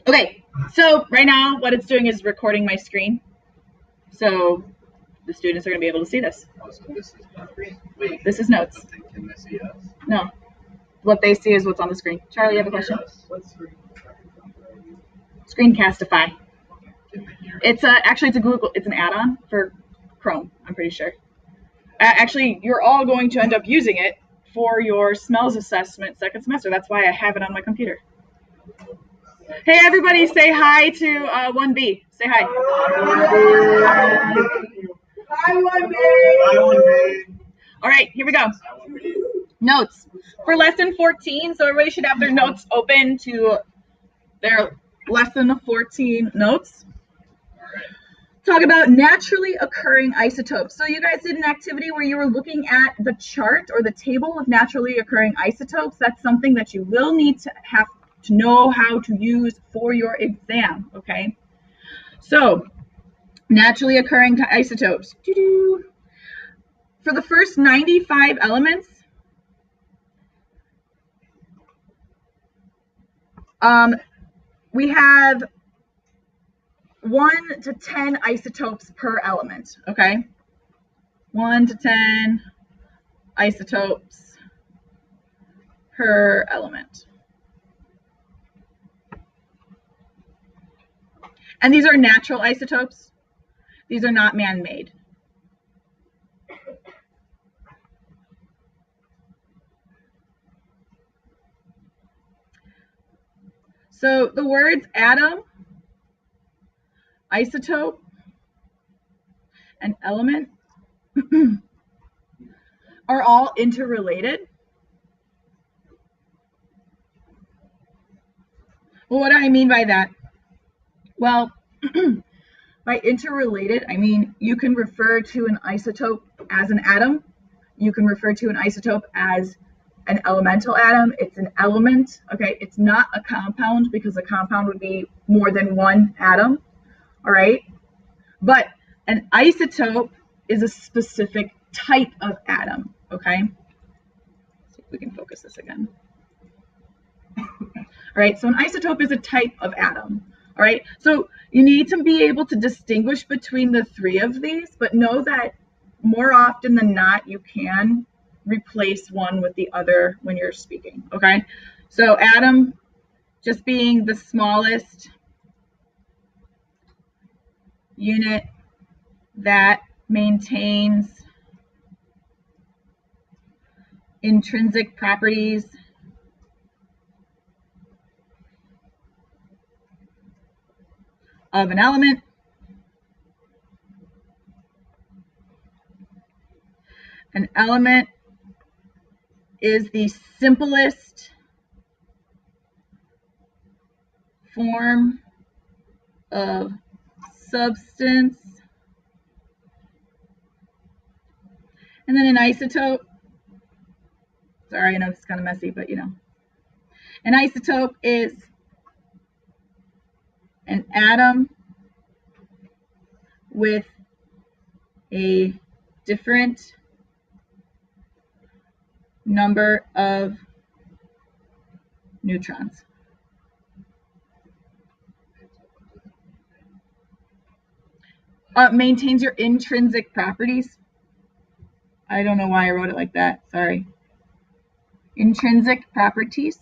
Okay, so right now what it's doing is recording my screen. So the students are going to be able to see this. Oh, so this is not green. Wait, this is notes. Can they see us? No. What they see is what's on the screen. Charlie, you have a question? What screen? Screencastify. It's actually it's a Google. It's an add-on for Chrome. I'm pretty sure. Actually, you're all going to end up using it for your smells assessment second semester. That's why I have it on my computer. Hey, everybody, say hi to 1B. Say hi. Hi, 1B. Hi, 1B. All right, here we go. Notes for lesson 14. So everybody should have their notes open to their lesson 14 notes. Talk about naturally occurring isotopes. So you guys did an activity where you were looking at the chart or the table of naturally occurring isotopes. That's something that you will need to have to know how to use for your exam, okay? So naturally occurring isotopes. For the first 95 elements, we have 1 to 10 isotopes per element, okay? 1 to 10 isotopes per element. And these are natural isotopes. These are not man-made. So the words atom, isotope, and element are all interrelated. Well, what do I mean by that? Well, by interrelated, I mean you can refer to an isotope as an atom. You can refer to an isotope as an elemental atom. It's an element, okay? It's not a compound because a compound would be more than one atom, all right? But an isotope is a specific type of atom, okay? Let's see if we can focus this again. All right, so an isotope is a type of atom. All right, so you need to be able to distinguish between the three of these, but know that more often than not, you can replace one with the other when you're speaking, okay? So atom just being the smallest unit that maintains intrinsic properties of an element. An element is the simplest form of substance. And then an isotope, sorry, I know it's kind of messy, but you know. An isotope is an atom with a different number of neutrons. Maintains your intrinsic properties. I don't know why I wrote it like that, sorry. Intrinsic properties.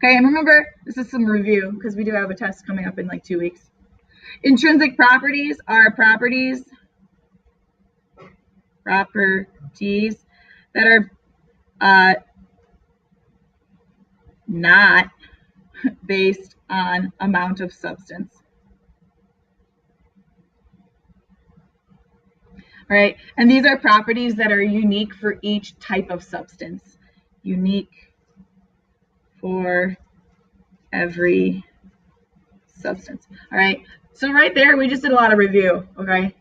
Okay, and remember, this is some review because we do have a test coming up in like 2 weeks. Intrinsic properties are properties that are not based on amount of substance. All right, and these are properties that are unique for each type of substance. Unique for every substance. All right, so right there, we just did a lot of review, okay?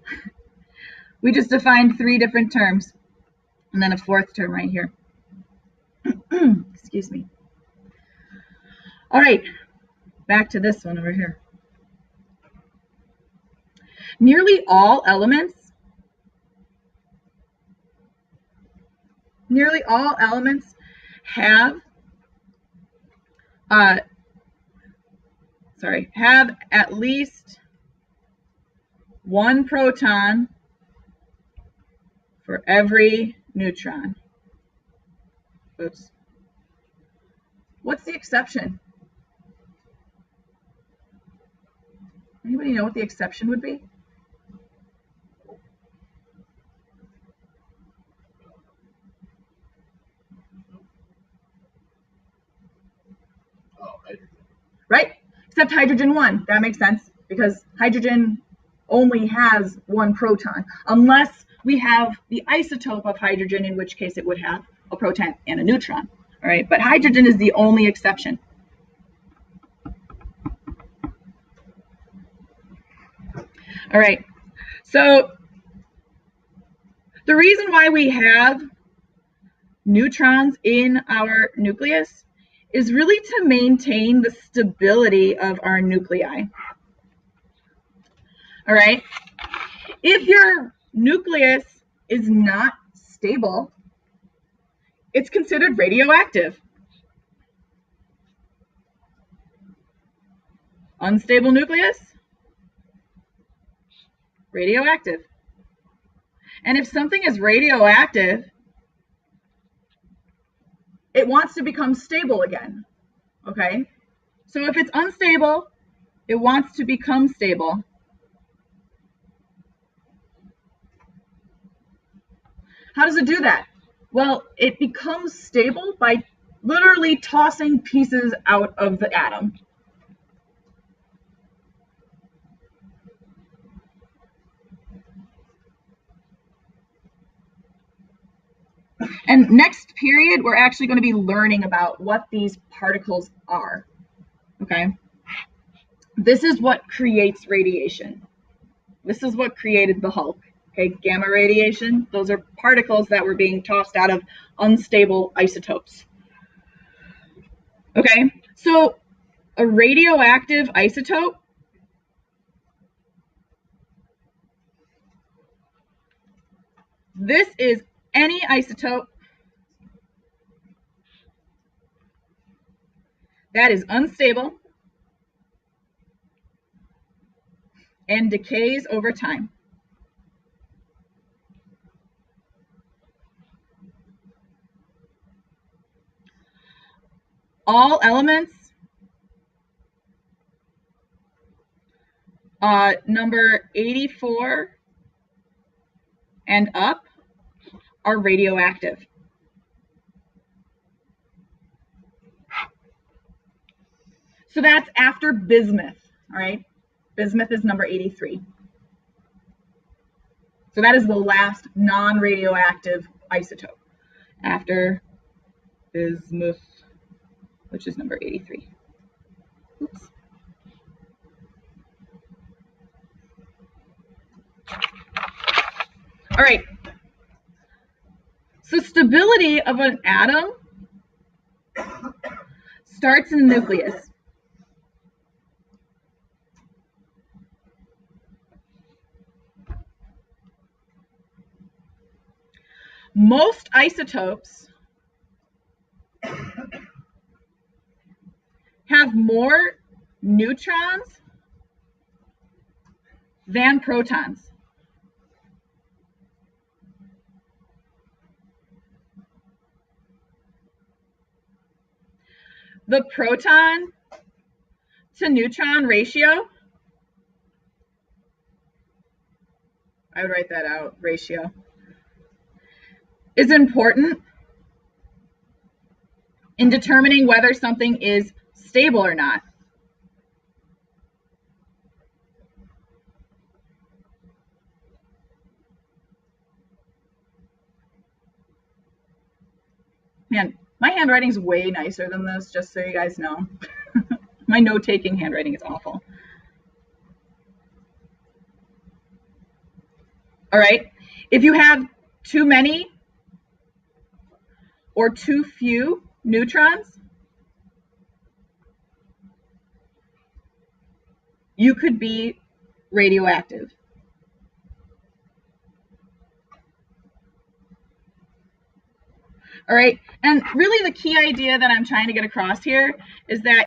We just defined 3 different terms and then a 4th term right here. Excuse me. All right, back to this one over here. Nearly all elements have have at least one proton for every neutron. Oops. What's the exception? Anybody know what the exception would be? Oh, hydrogen. Right? Except hydrogen 1. That makes sense because hydrogen only has one proton, unless we have the isotope of hydrogen, in which case it would have a proton and a neutron. All right, but hydrogen is the only exception. All right, so the reason why we have neutrons in our nucleus is really to maintain the stability of our nuclei. All right, if your nucleus is not stable, it's considered radioactive. Unstable nucleus, radioactive. And if something is radioactive, it wants to become stable again, okay? So if it's unstable, it wants to become stable. How does it do that? Well, it becomes stable by literally tossing pieces out of the atom. And next period, we're actually going to be learning about what these particles are, okay? This is what creates radiation. This is what created the Hulk, okay? Gamma radiation, those are particles that were being tossed out of unstable isotopes. Okay, so a radioactive isotope this is any isotope that is unstable and decays over time. All elements number 84 and up are radioactive. So that's after bismuth, all right? Bismuth is number 83. So that is the last non-radioactive isotope after bismuth, which is number 83. Oops. All right. So stability of an atom starts in the nucleus. Most isotopes have more neutrons than protons. The proton to neutron ratio, I would write that out, ratio, is important in determining whether something is stable or not. Man, my handwriting is way nicer than this, just so you guys know. My note-taking handwriting is awful. All right, if you have too many or too few neutrons, you could be radioactive. All right, and really the key idea that I'm trying to get across here is that